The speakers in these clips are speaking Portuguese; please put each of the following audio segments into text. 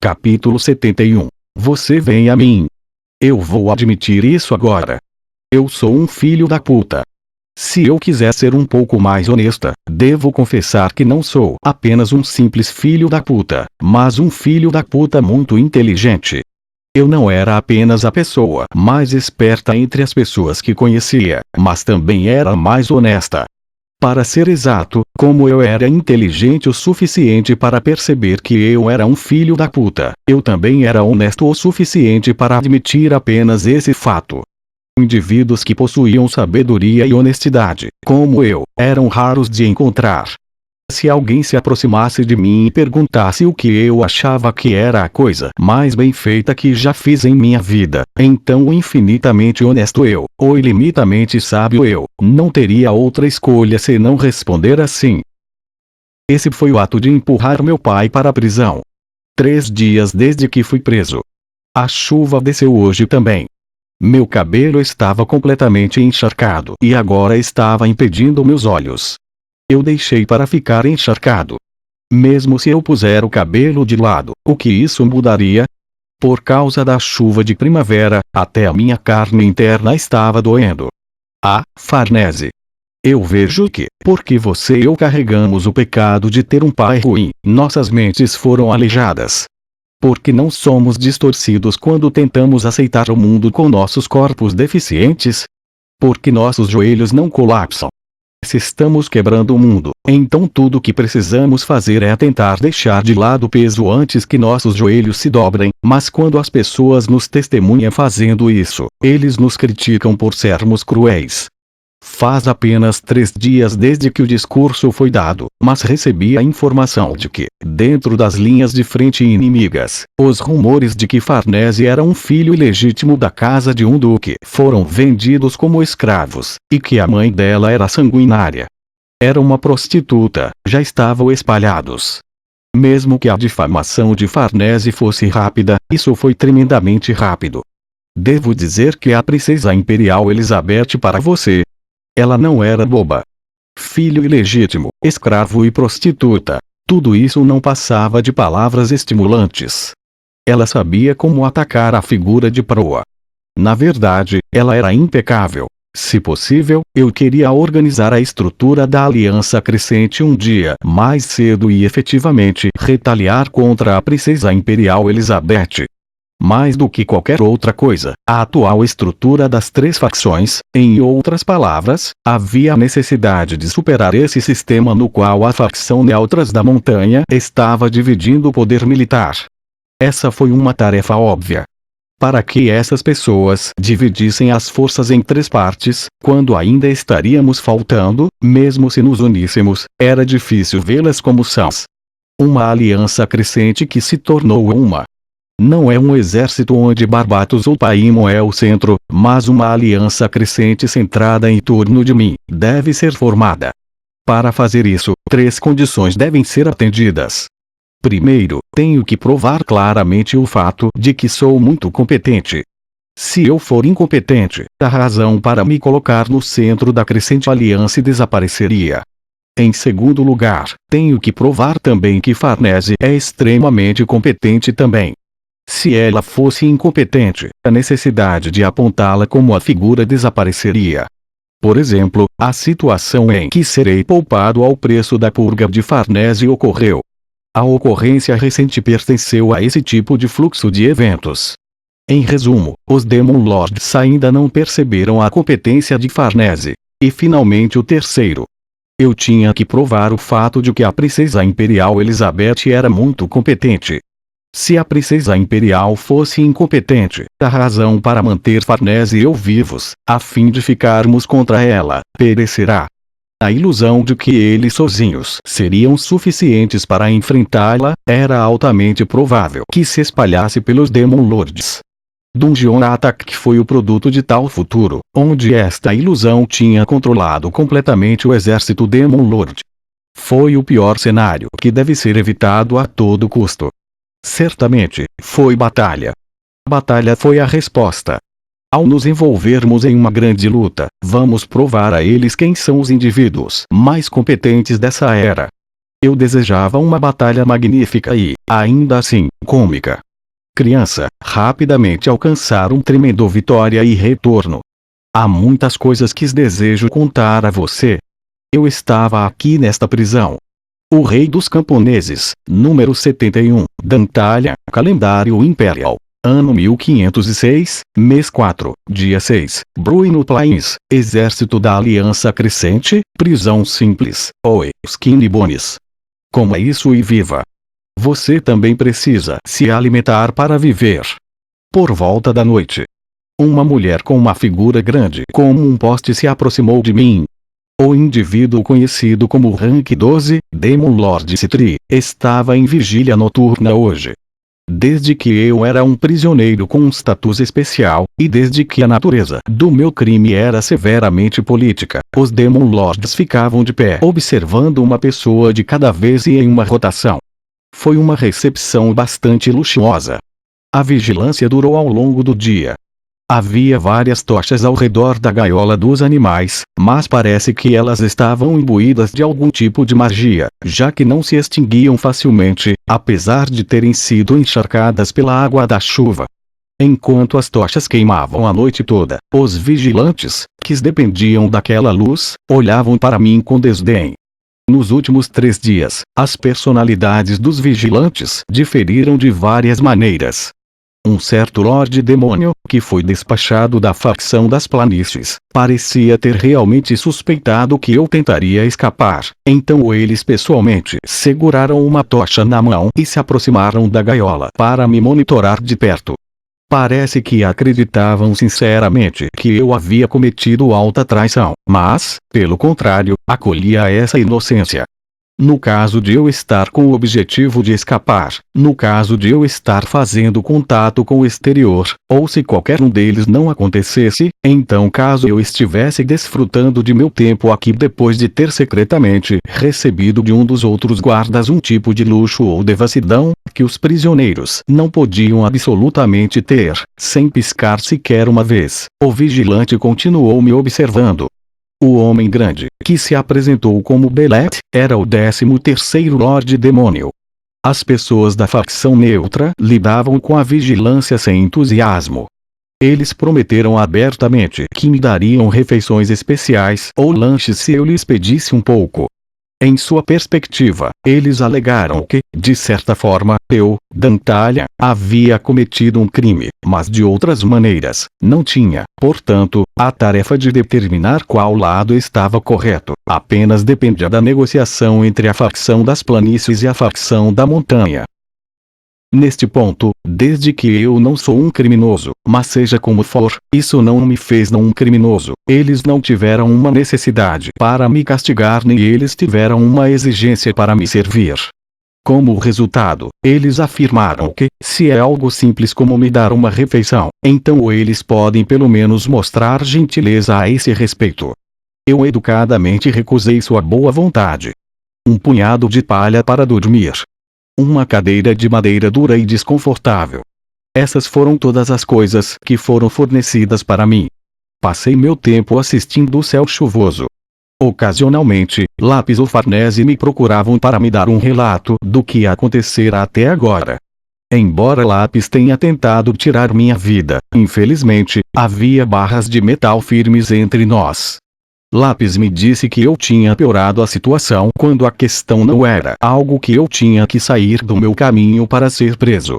Capítulo 71. Você vem a mim. Eu vou admitir isso agora. Eu sou um filho da puta. Se eu quiser ser um pouco mais honesta, devo confessar que não sou apenas um simples filho da puta, mas um filho da puta muito inteligente. Eu não era apenas a pessoa mais esperta entre as pessoas que conhecia, mas também era a mais honesta. Para ser exato, como eu era inteligente o suficiente para perceber que eu era um filho da puta, eu também era honesto o suficiente para admitir apenas esse fato. Indivíduos que possuíam sabedoria e honestidade, como eu, eram raros de encontrar. Se alguém se aproximasse de mim e perguntasse o que eu achava que era a coisa mais bem feita que já fiz em minha vida, então o infinitamente honesto eu, ou ilimitamente sábio eu, não teria outra escolha senão responder assim. Esse foi o ato de empurrar meu pai para a prisão. 3 dias desde que fui preso. A chuva desceu hoje também. Meu cabelo estava completamente encharcado e agora estava impedindo meus olhos. Eu deixei para ficar encharcado. Mesmo se eu puser o cabelo de lado, o que isso mudaria? Por causa da chuva de primavera, até a minha carne interna estava doendo. Ah, Farnese. Eu vejo que, porque você e eu carregamos o pecado de ter um pai ruim, nossas mentes foram aleijadas. Porque não somos distorcidos quando tentamos aceitar o mundo com nossos corpos deficientes? Porque nossos joelhos não colapsam. Se estamos quebrando o mundo, então tudo o que precisamos fazer é tentar deixar de lado o peso antes que nossos joelhos se dobrem, mas quando as pessoas nos testemunham fazendo isso, eles nos criticam por sermos cruéis. Faz apenas 3 dias desde que o discurso foi dado, mas recebi a informação de que, dentro das linhas de frente inimigas, os rumores de que Farnese era um filho ilegítimo da casa de um duque foram vendidos como escravos, e que a mãe dela era sanguinária. Era uma prostituta, já estavam espalhados. Mesmo que a difamação de Farnese fosse rápida, isso foi tremendamente rápido. Devo dizer que a princesa imperial Elizabeth para você. Ela não era boba. Filho ilegítimo, escravo e prostituta. Tudo isso não passava de palavras estimulantes. Ela sabia como atacar a figura de proa. Na verdade, ela era impecável. Se possível, eu queria organizar a estrutura da aliança crescente um dia mais cedo e efetivamente retaliar contra a princesa imperial Elizabeth. Mais do que qualquer outra coisa, a atual estrutura das 3 facções, em outras palavras, havia a necessidade de superar esse sistema no qual a facção Neutras da Montanha estava dividindo o poder militar. Essa foi uma tarefa óbvia. Para que essas pessoas dividissem as forças em 3 partes, quando ainda estaríamos faltando, mesmo se nos uníssemos, era difícil vê-las como sãs. Uma aliança crescente que se tornou uma. Não é um exército onde Barbatos ou Paimon é o centro, mas uma aliança crescente centrada em torno de mim, deve ser formada. Para fazer isso, 3 condições devem ser atendidas. Primeiro, tenho que provar claramente o fato de que sou muito competente. Se eu for incompetente, a razão para me colocar no centro da crescente aliança desapareceria. Em segundo lugar, tenho que provar também que Farnese é extremamente competente também. Se ela fosse incompetente, a necessidade de apontá-la como a figura desapareceria. Por exemplo, a situação em que serei poupado ao preço da purga de Farnese ocorreu. A ocorrência recente pertenceu a esse tipo de fluxo de eventos. Em resumo, os Demon Lords ainda não perceberam a competência de Farnese. E finalmente o terceiro. Eu tinha que provar o fato de que a princesa imperial Elizabeth era muito competente. Se a princesa imperial fosse incompetente, a razão para manter Farnese e eu vivos, a fim de ficarmos contra ela, perecerá. A ilusão de que eles sozinhos seriam suficientes para enfrentá-la, era altamente provável que se espalhasse pelos Demon Lords. Dungeon Attack foi o produto de tal futuro, onde esta ilusão tinha controlado completamente o exército Demon Lord. Foi o pior cenário que deve ser evitado a todo custo. Certamente, foi batalha. A batalha foi a resposta. Ao nos envolvermos em uma grande luta, vamos provar a eles quem são os indivíduos mais competentes dessa era. Eu desejava uma batalha magnífica e, ainda assim, cômica. Criança, rapidamente alcançar um tremendo vitória e retorno. Há muitas coisas que desejo contar a você. Eu estava aqui nesta prisão. O Rei dos Camponeses, número 71, Dantalha, calendário imperial. Ano 1506, mês 4, dia 6, Bruino Plains, Exército da Aliança Crescente, prisão simples, Oi, Skinny Bones. Coma isso e viva. Você também precisa se alimentar para viver. Por volta da noite, uma mulher com uma figura grande como um poste se aproximou de mim. O indivíduo conhecido como Rank 12, Demon Lord Citri, estava em vigília noturna hoje. Desde que eu era um prisioneiro com um status especial, e desde que a natureza do meu crime era severamente política, os Demon Lords ficavam de pé observando uma pessoa de cada vez e em uma rotação. Foi uma recepção bastante luxuosa. A vigilância durou ao longo do dia. Havia várias tochas ao redor da gaiola dos animais, mas parece que elas estavam imbuídas de algum tipo de magia, já que não se extinguiam facilmente, apesar de terem sido encharcadas pela água da chuva. Enquanto as tochas queimavam a noite toda, os vigilantes, que dependiam daquela luz, olhavam para mim com desdém. Nos últimos 3 dias, as personalidades dos vigilantes diferiram de várias maneiras. Um certo Lorde Demônio, que foi despachado da facção das planícies, parecia ter realmente suspeitado que eu tentaria escapar, então eles pessoalmente seguraram uma tocha na mão e se aproximaram da gaiola para me monitorar de perto. Parece que acreditavam sinceramente que eu havia cometido alta traição, mas, pelo contrário, acolhia essa inocência. No caso de eu estar com o objetivo de escapar, no caso de eu estar fazendo contato com o exterior, ou se qualquer um deles não acontecesse, então caso eu estivesse desfrutando de meu tempo aqui depois de ter secretamente recebido de um dos outros guardas um tipo de luxo ou devassidão, que os prisioneiros não podiam absolutamente ter, sem piscar sequer uma vez, o vigilante continuou me observando. O homem grande, que se apresentou como Belet, era o 13º Lorde Demônio. As pessoas da facção neutra lidavam com a vigilância sem entusiasmo. Eles prometeram abertamente que me dariam refeições especiais ou lanches se eu lhes pedisse um pouco. Em sua perspectiva, eles alegaram que, de certa forma, eu, Dantalha, havia cometido um crime, mas de outras maneiras, não tinha, portanto, a tarefa de determinar qual lado estava correto, apenas dependia da negociação entre a facção das planícies e a facção da montanha. Neste ponto, desde que eu não sou um criminoso, mas seja como for, isso não me fez não um criminoso, eles não tiveram uma necessidade para me castigar nem eles tiveram uma exigência para me servir. Como resultado, eles afirmaram que, se é algo simples como me dar uma refeição, então eles podem pelo menos mostrar gentileza a esse respeito. Eu educadamente recusei sua boa vontade. Um punhado de palha para dormir. Uma cadeira de madeira dura e desconfortável. Essas foram todas as coisas que foram fornecidas para mim. Passei meu tempo assistindo o céu chuvoso. Ocasionalmente, Lápis ou Farnese me procuravam para me dar um relato do que acontecera até agora. Embora Lápis tenha tentado tirar minha vida, infelizmente, havia barras de metal firmes entre nós. Lápis me disse que eu tinha piorado a situação quando a questão não era algo que eu tinha que sair do meu caminho para ser preso.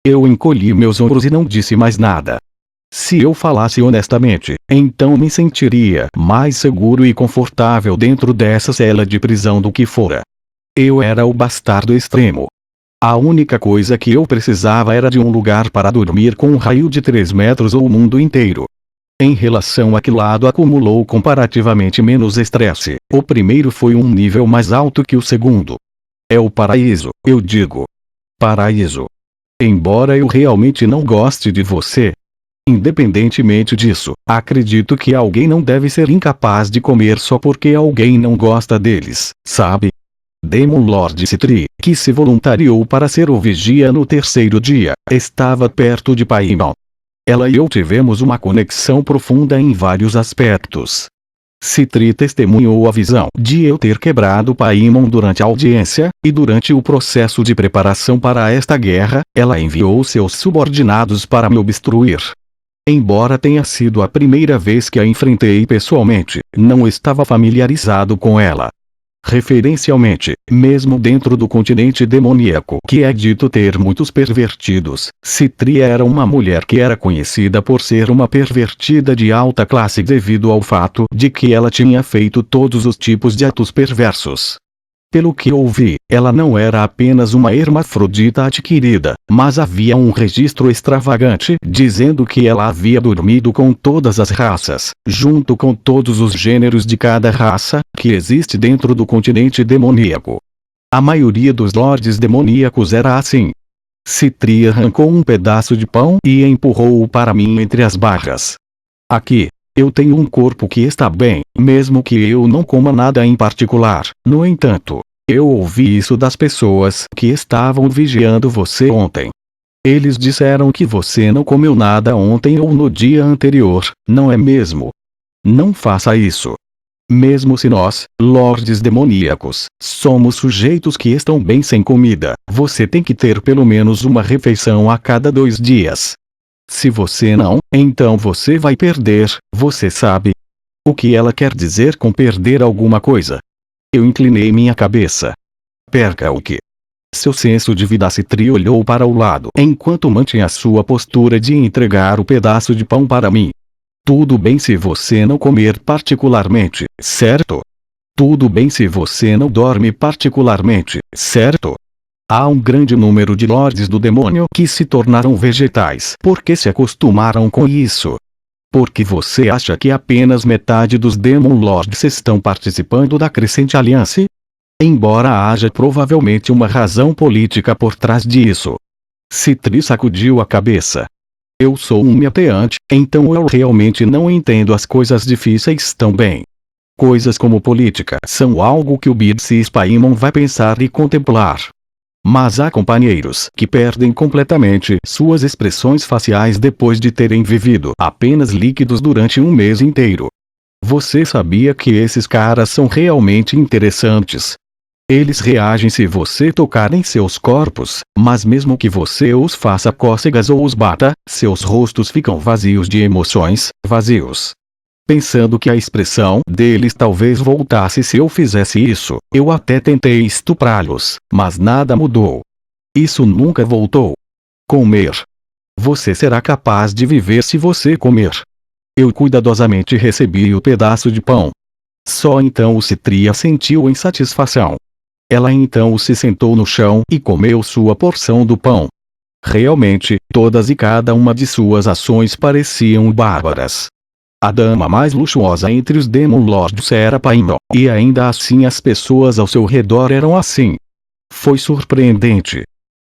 Eu encolhi meus ombros e não disse mais nada. Se eu falasse honestamente, então me sentiria mais seguro e confortável dentro dessa cela de prisão do que fora. Eu era o bastardo extremo. A única coisa que eu precisava era de um lugar para dormir com um raio de 3 metros ou o mundo inteiro. Em relação a que lado acumulou comparativamente menos estresse, o primeiro foi um nível mais alto que o segundo. É o paraíso, eu digo. Paraíso. Embora eu realmente não goste de você. Independentemente disso, acredito que alguém não deve ser incapaz de comer só porque alguém não gosta deles, sabe? Demon Lord Citri, que se voluntariou para ser o vigia no 3º dia, estava perto de Paimon. Ela e eu tivemos uma conexão profunda em vários aspectos. Citri testemunhou a visão de eu ter quebrado Paimon durante a audiência, e durante o processo de preparação para esta guerra, ela enviou seus subordinados para me obstruir. Embora tenha sido a primeira vez que a enfrentei pessoalmente, não estava familiarizado com ela. Referencialmente, mesmo dentro do continente demoníaco que é dito ter muitos pervertidos, Citri era uma mulher que era conhecida por ser uma pervertida de alta classe devido ao fato de que ela tinha feito todos os tipos de atos perversos. Pelo que ouvi, ela não era apenas uma hermafrodita adquirida, mas havia um registro extravagante dizendo que ela havia dormido com todas as raças, junto com todos os gêneros de cada raça que existe dentro do continente demoníaco. A maioria dos lordes demoníacos era assim. Citri arrancou um pedaço de pão e empurrou-o para mim entre as barras. Aqui. Eu tenho um corpo que está bem, mesmo que eu não coma nada em particular. No entanto, eu ouvi isso das pessoas que estavam vigiando você ontem. Eles disseram que você não comeu nada ontem ou no dia anterior, não é mesmo? Não faça isso. Mesmo se nós, lordes demoníacos, somos sujeitos que estão bem sem comida, você tem que ter pelo menos uma refeição a cada 2 dias. Se você não, então você vai perder, você sabe. O que ela quer dizer com perder alguma coisa? Eu inclinei minha cabeça. Perca o quê? Seu senso de vida. Citri olhou para o lado enquanto mantinha sua postura de entregar o pedaço de pão para mim. Tudo bem se você não comer particularmente, certo? Tudo bem se você não dorme particularmente, certo? Há um grande número de lordes do demônio que se tornaram vegetais porque se acostumaram com isso. Porque você acha que apenas metade dos Demon Lords estão participando da Crescente Aliança? Embora haja provavelmente uma razão política por trás disso. Citri sacudiu a cabeça. Eu sou um meteante, então eu realmente não entendo as coisas difíceis tão bem. Coisas como política são algo que o Bidsis Paimon vai pensar e contemplar. Mas há companheiros que perdem completamente suas expressões faciais depois de terem vivido apenas líquidos durante um mês inteiro. Você sabia que esses caras são realmente interessantes? Eles reagem se você tocar em seus corpos, mas mesmo que você os faça cócegas ou os bata, seus rostos ficam vazios de emoções, vazios. Pensando que a expressão deles talvez voltasse se eu fizesse isso, eu até tentei estuprá-los, mas nada mudou. Isso nunca voltou. Comer. Você será capaz de viver se você comer. Eu cuidadosamente recebi o pedaço de pão. Só então o Citria sentiu insatisfação. Ela então se sentou no chão e comeu sua porção do pão. Realmente, todas e cada uma de suas ações pareciam bárbaras. A dama mais luxuosa entre os Demon Lords era Paimon, e ainda assim as pessoas ao seu redor eram assim. Foi surpreendente,